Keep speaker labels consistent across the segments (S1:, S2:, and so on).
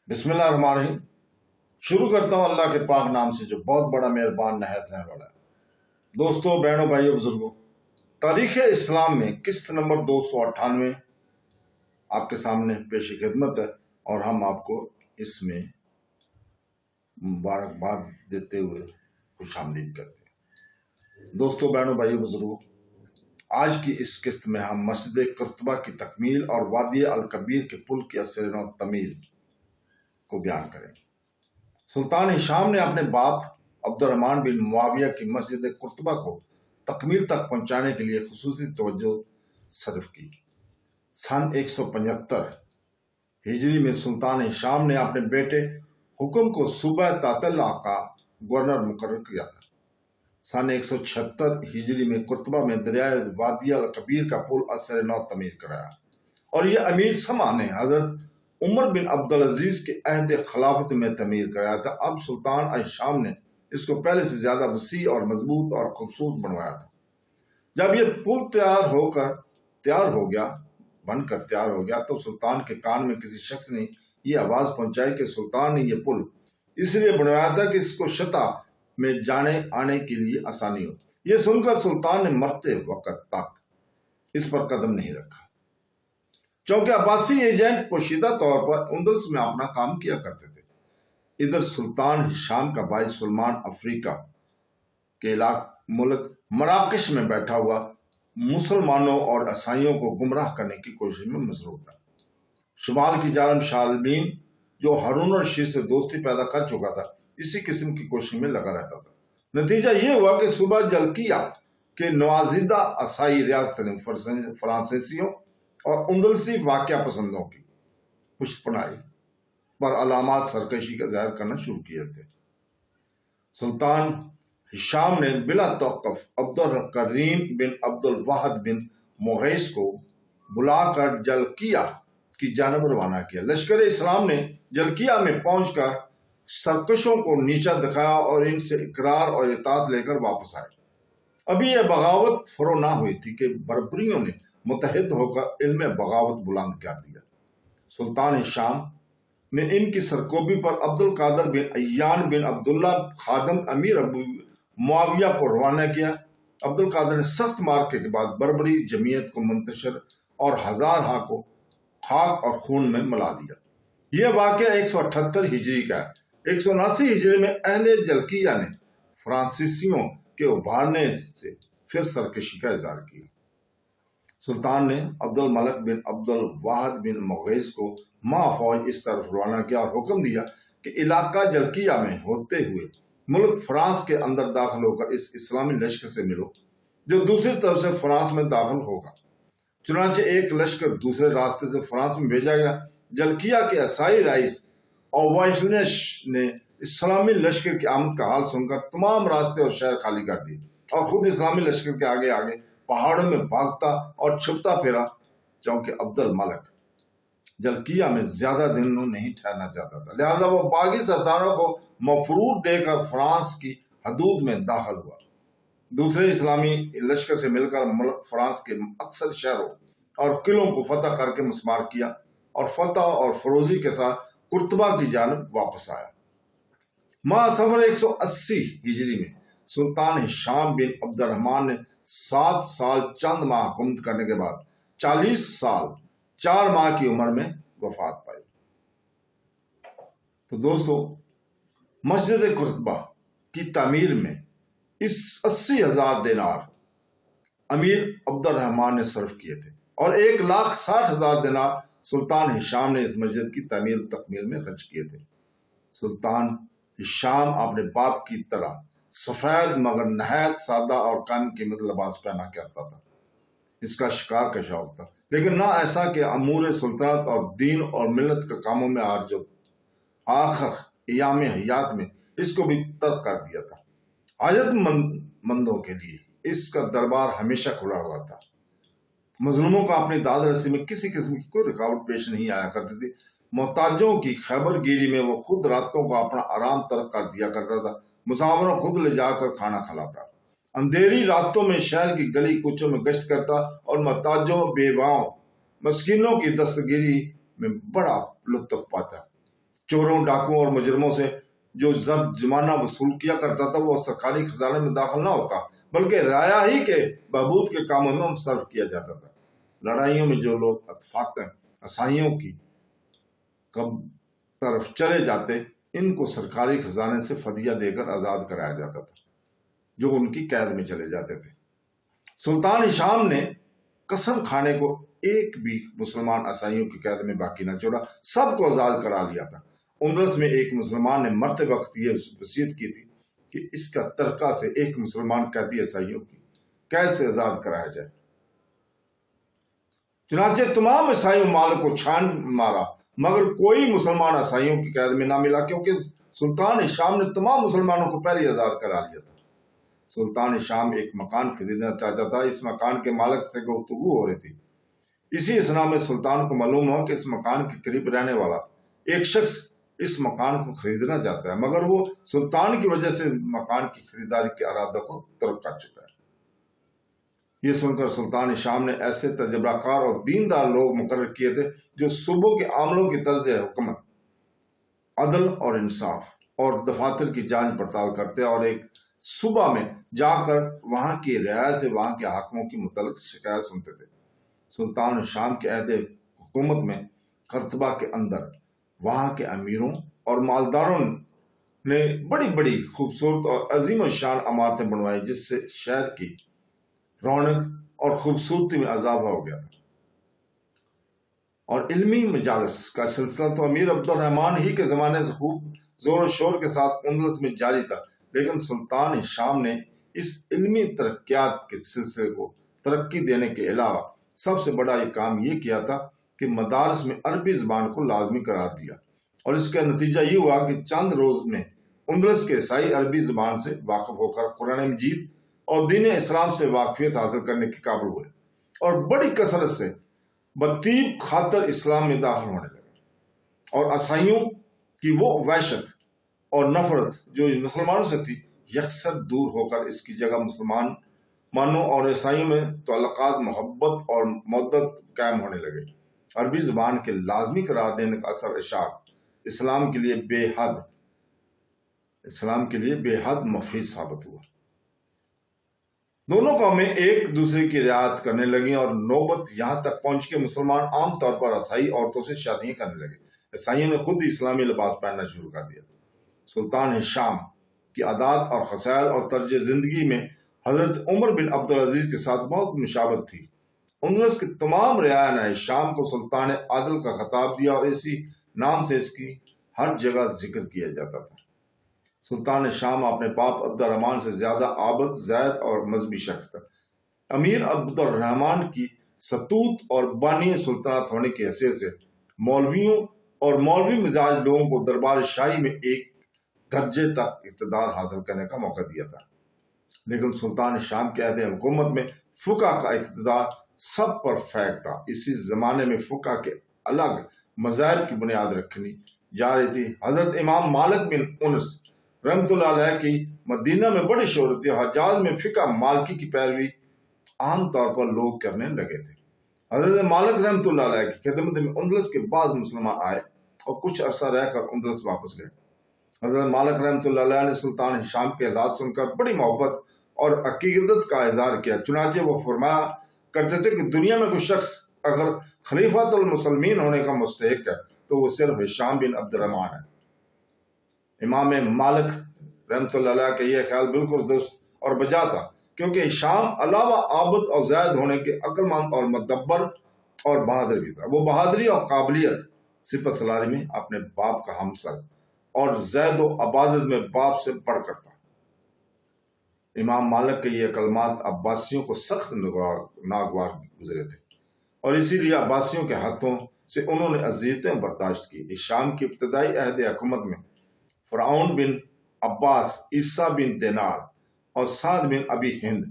S1: بسم اللہ الرحمن الرحیم۔ شروع کرتا ہوں اللہ کے پاک نام سے جو بہت بڑا مہربان نہایت رحم والا ہے۔ دوستوں، بہنوں، بھائیوں، بزرگوں، تاریخ اسلام میں قسط نمبر 298 آپ کے سامنے پیش خدمت ہے اور ہم آپ کو اس میں مبارکباد دیتے ہوئے خوش آمدید کرتے ہیں۔ دوستوں، بہنوں، بھائیوں، بزرگوں، آج کی اس قسط میں ہم مسجد قرطبہ کی تکمیل اور وادی الکبیر کے پل کی اثر نو تعمیر کو بیان کریں۔ سلطان ہشام نے اپنے باپ عبد الرحمن بن معاویہ کی مسجد قرطبہ کو تکمیل تک پہنچانے کے لیے خصوصی توجہ صرف کی۔ سن 175 ہجری میں سلطان ہشام نے اپنے بیٹے حکم کو صوبہ تعطلہ کا گورنر مقرر کیا تھا۔ سن 176 ہجری میں قرطبہ میں دریائے وادی الکبیر کا پل اثر نو تعمیر کرایا اور یہ امیر سما نے حضرت عمر بن عبدالعزیز کے عہد خلافت میں تعمیر کرایا تھا۔ اب سلطان ہشام نے اس کو پہلے سے زیادہ وسیع اور مضبوط اور خوبصورت بنوایا تھا۔ جب یہ پل بن کر تیار ہو گیا تو سلطان کے کان میں کسی شخص نے یہ آواز پہنچائی کہ سلطان نے یہ پل اس لیے بنوایا تھا کہ اس کو شطح میں جانے آنے کے لیے آسانی ہو۔ یہ سن کر سلطان نے مرتے وقت تک اس پر قدم نہیں رکھا، چونکہ عباسی ایجنٹ پوشیدہ طور پر اندلس میں اپنا کام کیا کرتے تھے۔ ادھر سلطان ہشام کا بھائی سلمان افریقہ کے ملک مراکش میں بیٹھا ہوا مسلمانوں اور عیسائیوں کو گمراہ کرنے کی کوشش میں مصروف تھا۔ شمال کی جانب شالبین جو ہارون الرشید سے دوستی پیدا کر چکا تھا اسی قسم کی کوشش میں لگا رہتا تھا۔ نتیجہ یہ ہوا کہ صوبہ جلکیہ کے نوازیدہ عیسائی ریاست نے فرانسیسیوں اور اندلسی واقعہ پسندوں کی پشت پناہی پر علامات سرکشی کا ظاہر کرنا شروع کیے تھے۔ سلطان ہشام نے بلا توقف عبد الکریم بن عبد الواحد بن مغیث کو بلا کر جلکیہ کی جانب روانہ کیا۔ لشکر اسلام نے جلکیہ میں پہنچ کر سرکشوں کو نیچا دکھایا اور ان سے اقرار اور اطاعت لے کر واپس آئے۔ ابھی یہ بغاوت فرو نہ ہوئی تھی کہ بربریوں نے متحد ہو کر علم بغاوت بلند کر دیا۔ سلطان ہشام نے ان کی سرکوبی پر عبد القادر بن عیان بن عبداللہ خادم امیر ابو معاویہ کو روانہ کیا۔ عبد القادر نے سخت مارکے کے بعد بربری جمعیت کو منتشر اور ہزارہا کو خاک اور خون میں ملا دیا۔ یہ واقعہ 178 ہجری کا ہے۔ 179 ہجری میں اہل جلکیہ نے فرانسیسیوں کے ابھارنے سے پھر سرکشی کا اظہار کیا۔ سلطان نے عبد الملک بن عبد الواحد بن مغیث کو فوج اس طرف روانہ کیا اور حکم دیا کہ علاقہ جلکیہ میں ہوتے ہوئے ملک فرانس کے اندر داخل ہو کر اس اسلامی لشکر سے ملو جو دوسری طرف سے فرانس میں داخل ہوگا۔ چنانچہ ایک لشکر دوسرے راستے سے فرانس میں بھیجا گیا۔ جلکیہ کے عیسائی رئیس اووائشنش نے اسلامی لشکر کی آمد کا حال سن کر تمام راستے اور شہر خالی کر دیے اور خود اسلامی لشکر کے آگے آگے پہاڑوں میں بھاگتا اور چھپتا پھرا، چونکہ عبد الملک جلکیہ میں زیادہ دنوں نہیں ٹھہرنا چاہتا تھا، لہذا وہ باغی سرداروں کو مفرور دے کر فرانس کی حدود میں داخل ہوا۔ دوسرے اسلامی لشکر سے مل کر ملک فرانس کے اکثر شہروں اور قلعوں کو فتح کر کے مسمار کیا اور فتح اور فروزی کے ساتھ قرطبہ کی جانب واپس آیا۔ ماہ صفر 180 ہجری میں سلطان ہشام بن عبد الرحمن نے 7 سال چند ماہ حکومت کرنے کے بعد 40 سال 4 ماہ کی عمر میں وفات پائی۔ تو دوستو، مسجد قرطبہ کی تعمیر میں اس 80,000 دینار امیر عبد الرحمن نے صرف کیے تھے اور 1,60,000 دینار سلطان ہشام نے اس مسجد کی تعمیر و تکمیل میں خرچ کیے تھے۔ سلطان ہشام اپنے باپ کی طرح سفید مگر نہایت سادہ اور کم قیمت لباس پہنا کرتا تھا۔ اس کا شکار کا شوق تھا، لیکن نہ ایسا کہ امور سلطنت اور دین اور ملت کے کاموں میں جو آخر ایام حیات میں اس کو بھی ترک کر دیا تھا۔ حاجت مندوں کے لیے اس کا دربار ہمیشہ کھلا ہوا تھا۔ مظلوموں کا اپنی داد رسی میں کسی قسم کی کوئی رکاوٹ پیش نہیں آیا کرتی تھی۔ محتاجوں کی خیبر گیری میں وہ خود راتوں کو اپنا آرام ترک کر دیا کرتا تھا۔ مسافروں خود لے جا کر کھانا کھلاتا۔ اندھیری راتوں میں شہر کی گلی کوچوں میں گشت کرتا اور محتاجوں، بیواؤں، مسکینوں کی دستگیری میں بڑا لطف پاتا۔ چوروں، ڈاکوؤں اور مجرموں سے جو زر جرمانہ وصول کیا کرتا تھا وہ سرکاری خزانے میں داخل نہ ہوتا بلکہ رعایا ہی کے بہبود کے کاموں میں صرف کیا جاتا تھا۔ لڑائیوں میں جو لوگ اتفاقاً عیسائیوں کی طرف چلے جاتے ان کو سرکاری خزانے سے فدیہ دے کر آزاد کرایا جاتا تھا جو ان کی قید میں چلے جاتے تھے۔ سلطان ہشام نے قسم کھانے کو ایک بھی مسلمان عیسائیوں کی قید میں باقی نہ چھوڑا، سب کو آزاد کرا لیا تھا۔ اندلس میں ایک مسلمان نے مرتے وقت یہ وصیت کی تھی کہ اس کا ترکہ سے ایک مسلمان قیدی عیسائیوں کی قید سے آزاد کرایا جائے۔ چنانچہ تمام عیسائی ممالک کو چھان مارا مگر کوئی مسلمان عیسائیوں کی قید میں نہ ملا، کیونکہ سلطان ہشام نے تمام مسلمانوں کو پہلے آزاد کرا لیا تھا۔ سلطان ہشام ایک مکان خریدنا چاہتا تھا۔ اس مکان کے مالک سے گفتگو ہو رہی تھی۔ اسی اثنا میں سلطان کو معلوم ہوا کہ اس مکان کے قریب رہنے والا ایک شخص اس مکان کو خریدنا چاہتا ہے مگر وہ سلطان کی وجہ سے مکان کی خریداری کے ارادہ کو ترک کر چکا ہے۔ یہ سن کر سلطان ہشام نے ایسے تجربہ کار اور دیندار لوگ مقرر کیے تھے جو صوبوں کے عاملوں کی طرز حکمت، عدل اور انصاف اور دفاتر کی جانچ پڑتال کرتے اور ایک صوبہ میں جا کر وہاں کی رعایا سے وہاں کے حاکموں کی متعلق شکایت سنتے تھے۔ سلطان ہشام کے عہد حکومت میں قرطبہ کے اندر وہاں کے امیروں اور مالداروں نے بڑی بڑی خوبصورت اور عظیم الشان عمارتیں بنوائی جس سے شہر کی رونق اور خوبصورتی میں اضافہ ہو گیا تھا۔ اور علمی مجالس کا سلسلہ تو امیر عبد الرحمن ہی کے زمانے سے خوب زور و شور کے ساتھ اندلس میں جاری تھا، لیکن سلطان ہشام نے اس علمی ترقیات کے سلسلے کو ترقی دینے کے علاوہ سب سے بڑا یہ کام یہ کیا تھا کہ مدارس میں عربی زبان کو لازمی قرار دیا، اور اس کا نتیجہ یہ ہوا کہ چند روز میں اندلس کے عیسائی عربی زبان سے واقف ہو کر قرآن مجید اور دین اسلام سے واقفیت حاصل کرنے کے قابل ہوئے اور بڑی کثرت سے بطیب خاطر اسلام میں داخل ہونے لگے، اور عیسائیوں کی وہ وحشت اور نفرت جو مسلمانوں سے تھی یکسر دور ہو کر اس کی جگہ مسلمانوں اور عیسائیوں میں تعلقات، محبت اور مودت قائم ہونے لگے۔ عربی زبان کے لازمی قرار دینے کا اثر اشاعت اسلام کے لیے بے حد مفید ثابت ہوا۔ دونوں قومیں ایک دوسرے کی رعایت کرنے لگیں اور نوبت یہاں تک پہنچ کے مسلمان عام طور پر عیسائی عورتوں سے شادیاں کرنے لگے۔ عیسائیوں نے خود اسلامی لباس پہننا شروع کر دیا۔ سلطان ہشام کی عادات اور خصائل اور طرز زندگی میں حضرت عمر بن عبدالعزیز کے ساتھ بہت مشابہت تھی۔ اندلس کے تمام رعایا نے ہشام کو سلطان عادل کا خطاب دیا اور اسی نام سے اس کی ہر جگہ ذکر کیا جاتا تھا۔ سلطان ہشام اپنے باپ عبد الرحمن سے زیادہ عابد، زاہد اور مذہبی شخص تھا۔ امیر عبد الرحمن کی ستوت اور بانی سلطنت ہونے کی حیثیت سے مولویوں اور مولوی مزاج لوگوں کو دربار شاہی میں ایک درجے تک اقتدار حاصل کرنے کا موقع دیا تھا، لیکن سلطان ہشام کے عہد حکومت میں فقہ کا اقتدار سب پر فائق تھا۔ اسی زمانے میں فقہ کے الگ مذاہب کی بنیاد رکھنی جا رہی تھی۔ حضرت امام مالک بن انس رحمۃ اللہ علیہ کی مدینہ میں بڑی شہرت تھی۔ حجاز میں فقہ مالکی کی پیروی عام طور پر لوگ کرنے لگے تھے۔ حضرت مالک رحمۃ اللہ علیہ کی خدمت میں اندلس کے بعض مسلمان آئے اور کچھ عرصہ رہ کر اندلس واپس گئے۔ حضرت مالک رحمۃ اللہ علیہ نے سلطان ہشام کے حالات سن کر بڑی محبت اور عقیدت کا اظہار کیا۔ چنانچہ وہ فرمایا کرتے تھے کہ دنیا میں کوئی شخص اگر خلیفۃ المسلمین ہونے کا مستحق ہے تو وہ صرف ہشام بن عبد الرحمن ہے۔ امام مالک رحمۃ اللہ علیہ کا یہ خیال بالکل درست اور بجا تھا، کیونکہ ہشام علاوہ عابد اور زاہد ہونے کے عقل مند اور مدبر اور بہادر بھی تھا۔ وہ بہادری اور قابلیت صفت سالاری میں اپنے باپ کا ہمسر اور زید و عبادت میں باپ سے بڑھ کر تھا۔ امام مالک کے یہ کلمات عباسیوں کو سخت ناگوار گزرے تھے اور اسی لیے عباسیوں کے ہاتھوں سے انہوں نے اذیتیں برداشت کی۔ ہشام کی ابتدائی عہد حکومت میں فرعون بن عباس، عیسیٰ بن دینار اور سعد بن ابی ہند،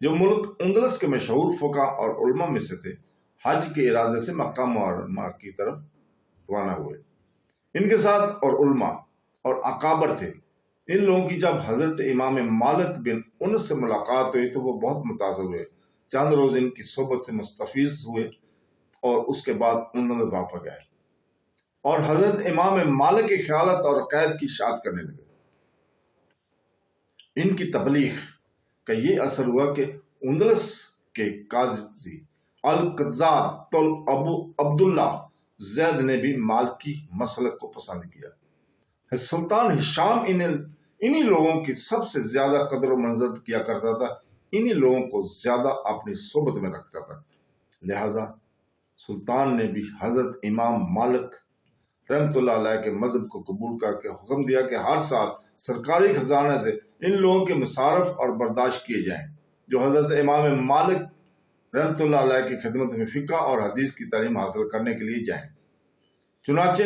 S1: جو ملک اندلس کے مشہور فقہ اور علماء میں سے تھے، حج کے ارادے سے مکہ معظمہ کی طرف روانہ ہوئے۔ ان کے ساتھ اور علماء اور اکابر تھے۔ ان لوگوں کی جب حضرت امام مالک بن انس سے ملاقات ہوئی تو وہ بہت متاثر ہوئے، چند روز ان کی صحبت سے مستفیض ہوئے اور اس کے بعد انہوں میں واپس گئے۔ اور حضرت امام مالک کی خیالت اور عقائد کی اشاعت کرنے لگے۔ ان کی تبلیغ کا یہ اثر ہوا کہ اندلس کے قاضی القذاب ابو عبداللہ زید نے بھی مالکی مسلک کو پسند کیا۔ سلطان ہشام انہی لوگوں کی سب سے زیادہ قدر و منزلت کیا کرتا تھا، انہی لوگوں کو زیادہ اپنی صحبت میں رکھتا تھا۔ لہذا سلطان نے بھی حضرت امام مالک رحمۃ اللہ علیہ کے مذہب کو قبول کر کے حکم دیا کہ ہر سال سرکاری خزانہ سے ان لوگوں کے مصارف اور برداشت کیے جائیں جو حضرت امام مالک رحمۃ اللہ علیہ کی خدمت میں فقہ اور حدیث کی تعلیم حاصل کرنے کے لیے جائیں۔ چنانچہ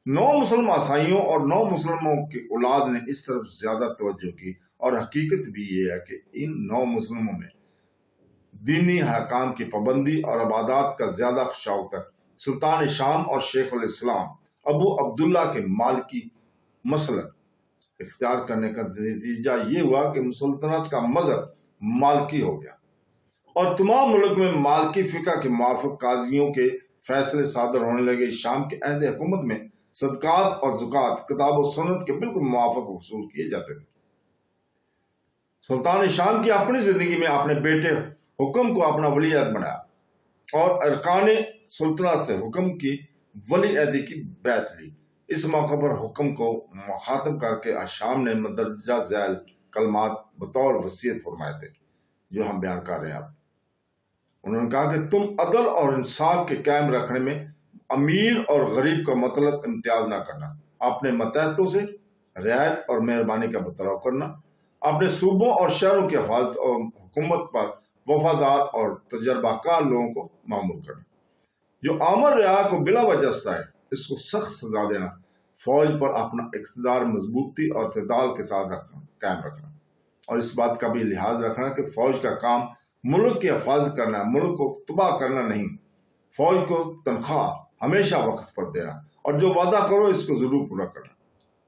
S1: 9 مسلم عیسائیوں اور 9 مسلموں کی اولاد نے اس طرف زیادہ توجہ کی، اور حقیقت بھی یہ ہے کہ ان 9 مسلموں میں دینی حکام کی پابندی اور عبادات کا زیادہ شوق تھا۔ سلطان شام اور شیخ الاسلام ابو عبداللہ کے مالکی مسلک اختیار کرنے کا نتیجہ یہ ہوا کہ سلطنت کا مذہب مالکی ہو گیا، اور تمام ملک میں مالکی فقہ کے موافق قاضیوں کے فیصلے صادر ہونے لگے۔ شام کے عہد حکومت میں صدقات اور زکوٰۃ کتاب و سنت کے بالکل موافق وصول کیے جاتے تھے۔ سلطان شام کی اپنی زندگی میں اپنے بیٹے حکم کو اپنا ولی عہد بنایا اور ارکان سلطنت سے حکم کی ولی عہدی کی بیعت لی۔ اس موقع پر حکم کو مخاطب کر کے شام نے مندرجہ ذیل کلمات بطور وصیت فرمائے تھے جو ہم بیان کر رہے ہیں۔ انہوں نے کہا کہ تم عدل اور انصاف کے قائم رکھنے میں امیر اور غریب کا مطلق امتیاز نہ کرنا، اپنے ماتحتوں سے رعایت اور مہربانی کا برتاؤ کرنا، اپنے صوبوں اور شہروں کی حفاظت اور حکومت پر وفادار اور تجربہ کار لوگوں کو معمول کرنا، جو آمر رعایا کو بلا وجہ ستائے اس کو سخت سزا دینا، فوج پر اپنا اقتدار مضبوطی اور اعتدال کے ساتھ قائم رکھنا، اور اس بات کا بھی لحاظ رکھنا کہ فوج کا کام ملک کی حفاظت کرنا، ملک کو تباہ کرنا نہیں۔ فوج کو تنخواہ ہمیشہ وقت پر دینا، اور جو وعدہ کرو اس کو ضرور پورا کرنا۔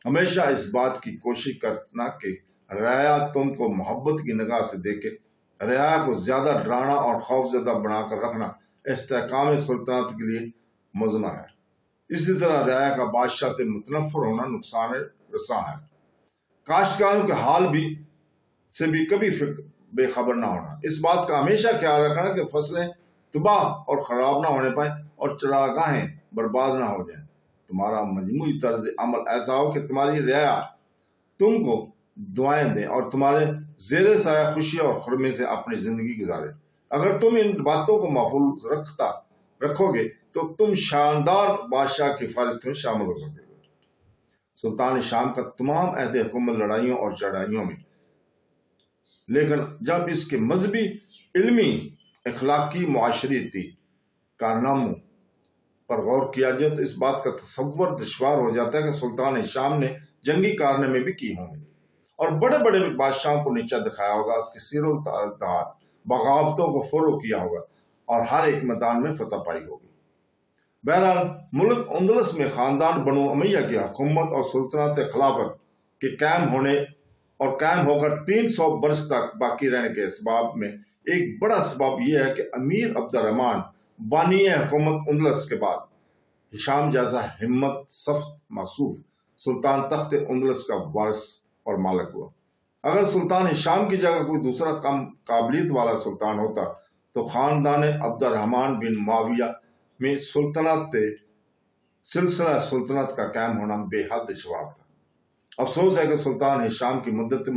S1: ہمیشہ اس بات کی کوشش کرنا کہ رعایا تم کو محبت کی نگاہ سے دیکھے۔ رعایا کو زیادہ ڈرانا اور خوف زدہ بنا کر رکھنا استحکام سلطنت کے لیے مضمر ہے۔ اسی طرح رعایا کا بادشاہ سے متنفر ہونا نقصان رساں ہے۔ کاشتکاروں کے حال سے بھی کبھی بے خبر نہ ہونا، اس بات کا ہمیشہ خیال رکھنا کہ فصلیں تباہ اور خراب نہ ہونے پائیں اور چراگاہیں برباد نہ ہو جائیں۔ تمہارا مجموعی طرز عمل ایسا ہو کہ تمہاری رعایا تم کو دعائیں دیں اور تمہارے زیر سایہ خوشی اور خرمی سے اپنی زندگی گزارے۔ اگر تم ان باتوں کو محفوظ رکھو گے تو تم شاندار بادشاہ کی فہرست میں شامل ہو سکے گے۔ سلطان شام کا تمام عہد حکومت لڑائیوں اور چڑھائیوں میں، لیکن جب اس کے مذہبی، علمی، اخلاقی، معاشرتی کارناموں پر غور کیا جائے تو اس بات کا تصور دشوار ہو جاتا ہے کہ سلطان شام نے جنگی کارنامے بھی کی ہوں گے اور بڑے بڑے بادشاہوں کو نیچا دکھایا ہوگا، کثیر التعداد بغاوتوں کو فروغ کیا ہوگا اور ہر ایک میدان میں فتح پائی ہوگی۔ بہرحال ملک اندلس میں خاندان بنو امیہ کی حکومت اور سلطنت خلافت کے قائم ہو کر 300 برس تک باقی رہنے کے اسباب میں ایک بڑا سبب یہ ہے کہ امیر عبد الرحمن بانی حکومت اندلس کے بعد ہشام جیسا ہمت صفت موصوف سلطان تخت اندلس کا وارث اور مالک ہوا۔ اگر سلطان ہشام کی جگہ کوئی دوسرا کم قابلیت والا سلطان ہوتا تو خاندان عبد الرحمن بن معاویہ میں سلسلہ سلطنت کا قائم ہونا بے حد دشوار تھا۔ افسوس ہے کہ سلطان ہشام کی مدت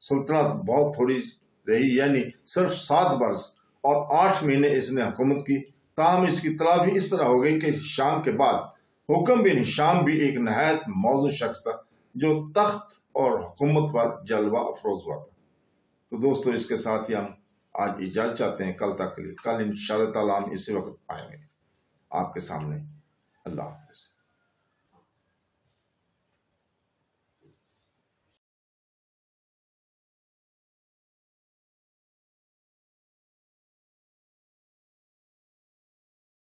S1: سلطنت بہت تھوڑی رہی، یعنی صرف 7 برس اور 8 مہینے اس نے حکومت کی۔ تاہم اس کی تلافی اس طرح ہو گئی کہ ہشام کے بعد حکم بن ہشام بھی ایک نہایت موزوں شخص تھا جو تخت اور حکومت پر جلوہ افروز ہوا تھا۔ تو دوستو اس کے ساتھ ہی ہم آج اجازت چاہتے ہیں، کل تک کے لیے۔ کل انشاءاللہ تعالیٰ ہم اسی وقت آئیں گے آپ کے سامنے۔ اللہ حافظ۔